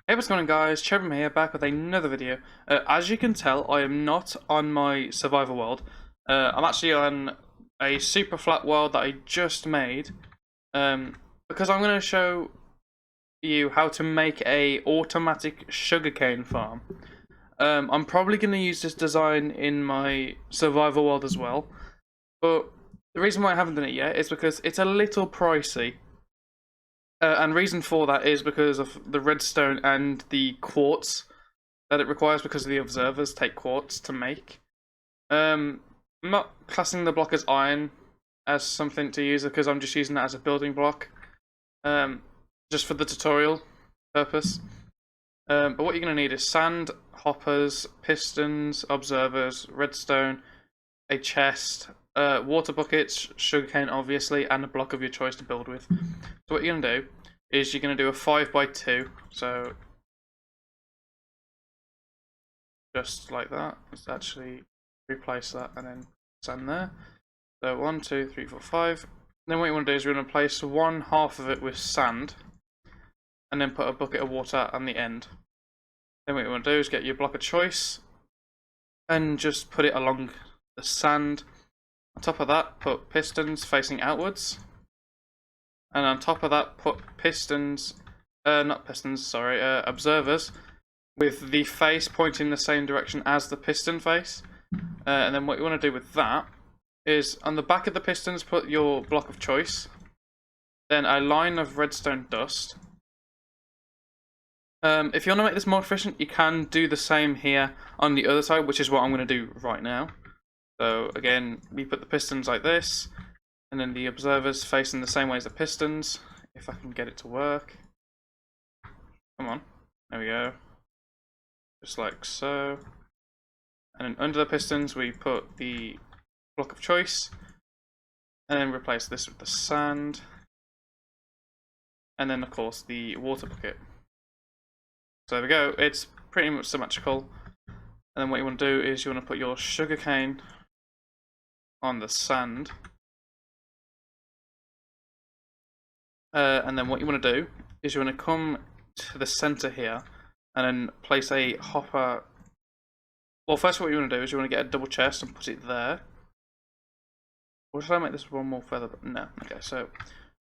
Hey, what's going on, guys? Cherubim here, back with another video. As you can tell, I am not on my survival world. I'm actually on a super flat world that I just made. Because I'm going to show you how to make a automatic sugarcane farm. I'm probably going to use this design in my survival world as well. But the reason why I haven't done it yet is because it's a little pricey. And reason for that is because of the redstone and the quartz that it requires, because the observers take quartz to make. I'm not classing the block as iron as something to use because I'm just using that as a building block, just for the tutorial purpose. But what you're going to need is sand, hoppers, pistons, observers, redstone, a chest, water buckets, sugarcane obviously, and a block of your choice to build with. So what you're going to do is you're going to do a 5x2, so just like that. Let's actually replace that and then sand there. So 1, 2, 3, 4, 5. Then what you want to do is you're going to place one half of it with sand, and then put a bucket of water on the end. Then what you want to do is get your block of choice and just put it along the sand. On top of that, put pistons facing outwards. And on top of that, put observers with the face pointing the same direction as the piston face. And then what you want to do with that is on the back of the pistons, put your block of choice. Then a line of redstone dust. If you want to make this more efficient, you can do the same here on the other side, which is what I'm going to do right now. So again, we put the pistons like this, and then the observers facing the same way as the pistons. If I can get it to work. Come on. There we go. Just like so. And then under the pistons, we put the block of choice. And then replace this with the sand. And then, of course, the water bucket. So there we go. It's pretty much symmetrical. And then what you want to do is you want to put your sugarcane on the sand. And then what you want to do is you want to come to the center here and then place a hopper. Well, first what you want to do is you want to get a double chest and put it there. Or should I make this one more further? No. Okay, so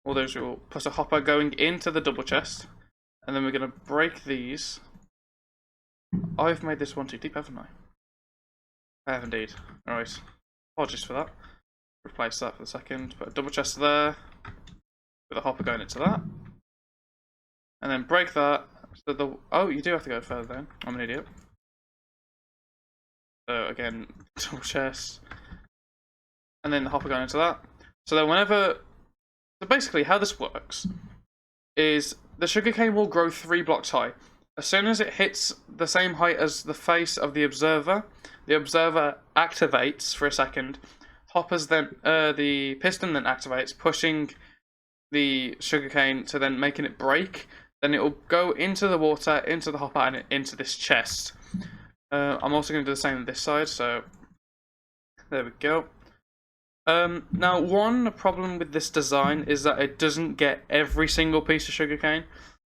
all those will put a hopper going into the double chest, and then we're going to break these. I've made this one too deep, haven't I? I have indeed. Alright. Apologies for that. Replace that for a second. Put a double chest there, with a hopper going into that, and then break that. So oh, you do have to go further then. I'm an idiot. So again, double chest, and then the hopper going into that. So then so basically how this works is the sugarcane will grow 3 blocks high. As soon as it hits the same height as the face of the observer activates for a second. Hoppers then, the piston then activates, pushing the sugarcane to then making it break. Then it will go into the water, into the hopper, and into this chest. I'm also going to do the same on this side, so there we go. Now, one problem with this design is that it doesn't get every single piece of sugarcane.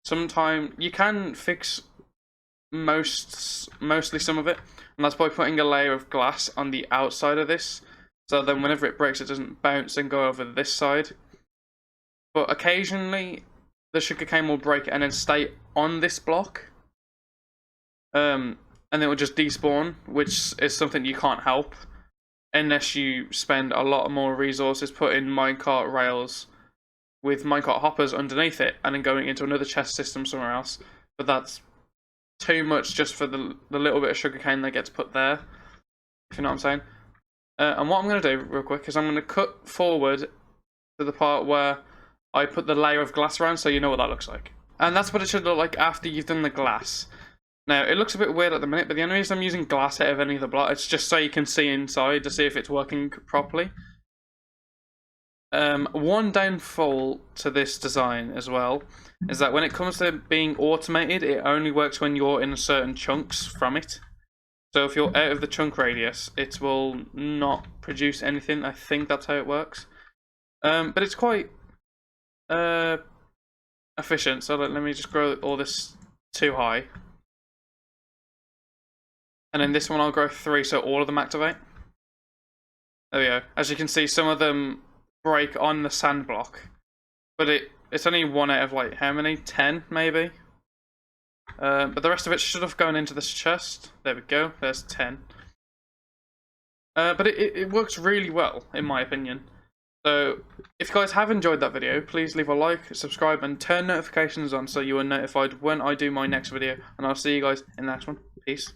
Sometimes you can fix mostly some of it, and that's by putting a layer of glass on the outside of this. So then whenever it breaks, it doesn't bounce and go over this side. But occasionally, the sugarcane will break and then stay on this block. And it will just despawn, which is something you can't help. Unless you spend a lot more resources putting minecart rails with minecart hoppers underneath it, and then going into another chest system somewhere else. But that's too much just for the little bit of sugarcane that gets put there. If you know what I'm saying. And what I'm going to do real quick is I'm going to cut forward to the part where I put the layer of glass around, so you know what that looks like. And that's what it should look like after you've done the glass. Now, it looks a bit weird at the minute, but the only reason I'm using glass out of any of the block, it's just so you can see inside to see if it's working properly. One downfall to this design as well is that when it comes to being automated, it only works when you're in certain chunks from it. So if you're out of the chunk radius, it will not produce anything. I think that's how it works. But it's quite efficient. So let me just grow all this too high. And then this one I'll grow 3, so all of them activate. There we go. As you can see, some of them break on the sand block. But it's only 1 out of like, how many? 10 maybe? But the rest of it should have gone into this chest. There we go, there's 10. But it works really well, in my opinion. So, if you guys have enjoyed that video, please leave a like, subscribe, and turn notifications on so you are notified when I do my next video. And I'll see you guys in the next one. Peace.